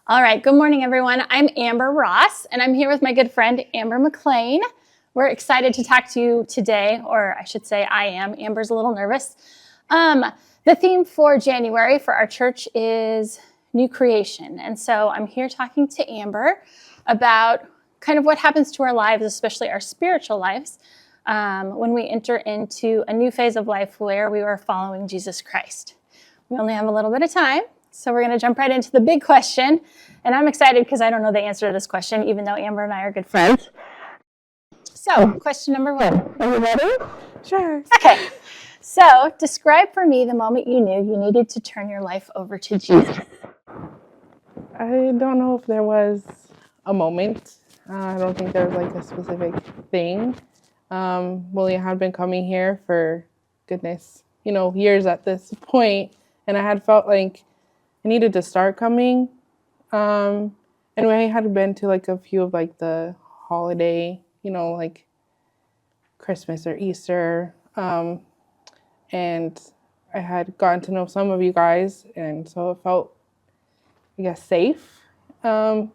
All right, good morning, everyone. I'm Amber Ross, and I'm here with my good friend, Amber McLean. We're excited to talk to you today, or I should say I am. Amber's a little nervous. The theme for January for our church is new creation. And so I'm here talking to Amber about kind of what happens to our lives, especially our spiritual lives, when we enter into a new phase of life where we are following Jesus Christ. We only have a little bit of time, so we're going to jump right into the big question. And I'm excited because I don't know the answer to this question, even though Amber and I are good friends. So, question number one. Are you ready? Sure. Okay. So, describe for me the moment you knew you needed to turn your life over to Jesus. I don't know if there was a moment. I don't think there was like a specific thing. William had been coming here for goodness, years at this point, and I had felt like I needed to start coming. And I had been to like a few of like the holiday, like Christmas or Easter, and I had gotten to know some of you guys, and so it felt, I guess, safe. And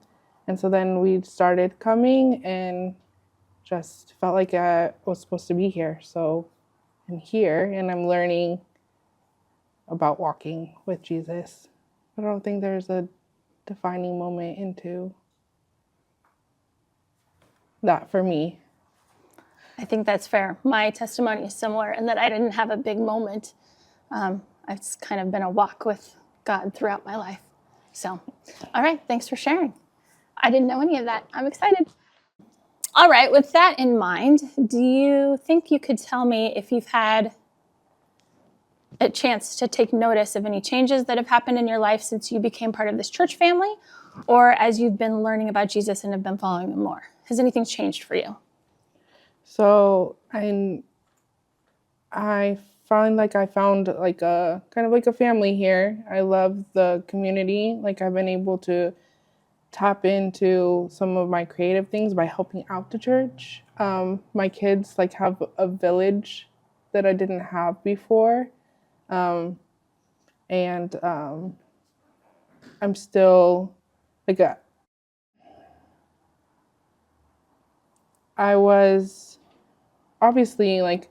so then we started coming and just felt like I was supposed to be here. So I'm here and I'm learning about walking with Jesus. I don't think there's a defining moment into that for me. I think that's fair. My testimony is similar in that I didn't have a big moment. It's kind of been a walk with God throughout my life. So, all right, thanks for sharing. I didn't know any of that. I'm excited. All right, with that in mind, do you think you could tell me if you've had a chance to take notice of any changes that have happened in your life since you became part of this church family, or as you've been learning about Jesus and have been following him more? Has anything changed for you? So I found like a kind of like a family here. I love the community. Like I've been able to tap into some of my creative things by helping out the church. My kids like have a village that I didn't have before. I'm still like I was obviously like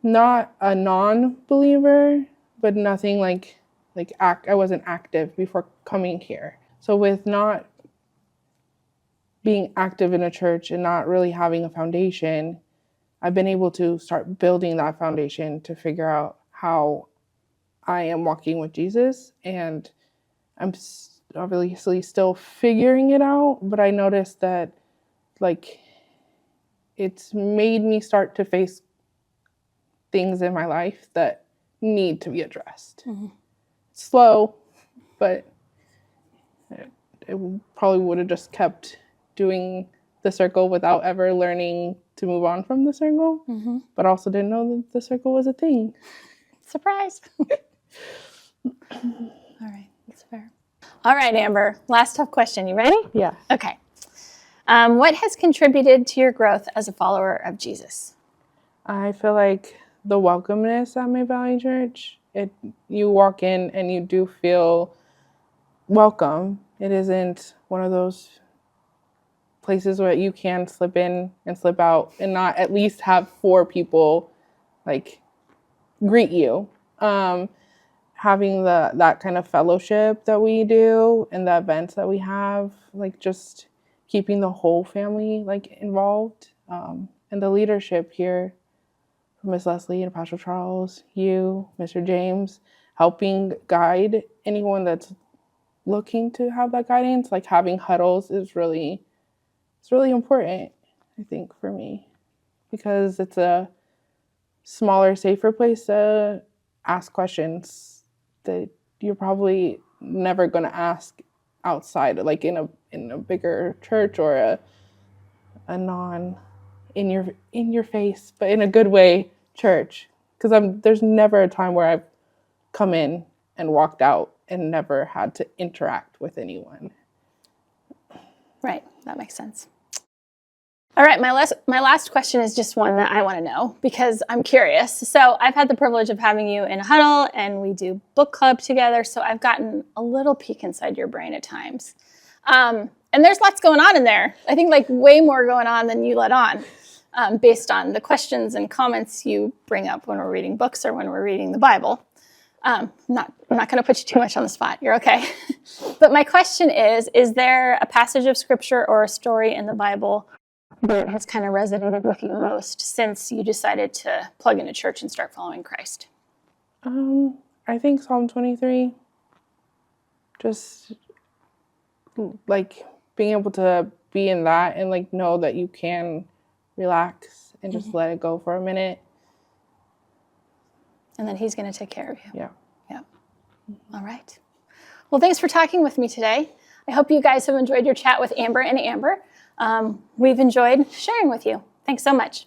not a non-believer, but nothing I wasn't active before coming here. So with not being active in a church and not really having a foundation, I've been able to start building that foundation to figure out how I am walking with Jesus. And I'm obviously still figuring it out, but I noticed that like it's made me start to face things in my life that need to be addressed. Mm-hmm. Slow, but it probably would have just kept doing the circle without ever learning to move on from the circle, mm-hmm. But also didn't know that the circle was a thing. Surprise. All right, that's fair. All right, Amber, last tough question. You ready? Yeah. Okay. What has contributed to your growth as a follower of Jesus? I feel like the welcomeness at my Valley Church. You walk in and you do feel welcome. It isn't one of those places where you can slip in and slip out and not at least have 4 people like greet you. Having that kind of fellowship that we do and the events that we have, like just keeping the whole family like involved, and the leadership here from Miss Leslie and Pastor Charles, you, Mr. James, helping guide anyone that's looking to have that guidance. Like having huddles is really important, I think, for me, because it's a smaller, safer place to ask questions that you're probably never going to ask outside, like in a bigger church or a non in your face, but in a good way church. Because there's never a time where I've come in and walked out and never had to interact with anyone. Right, that makes sense. All right, my last question is just one that I want to know because I'm curious. So I've had the privilege of having you in a huddle and we do book club together. So I've gotten a little peek inside your brain at times. And there's lots going on in there. I think like way more going on than you let on, based on the questions and comments you bring up when we're reading books or when we're reading the Bible. I'm not going to put you too much on the spot. You're okay. But my question is there a passage of scripture or a story in the Bible that has kind of resonated with you most since you decided to plug into church and start following Christ? I think Psalm 23. Just like being able to be in that and like know that you can relax and just let it go for a minute. And then he's going to take care of you. Yeah. Yeah. All right. Well, thanks for talking with me today. I hope you guys have enjoyed your chat with Amber and Amber. We've enjoyed sharing with you. Thanks so much.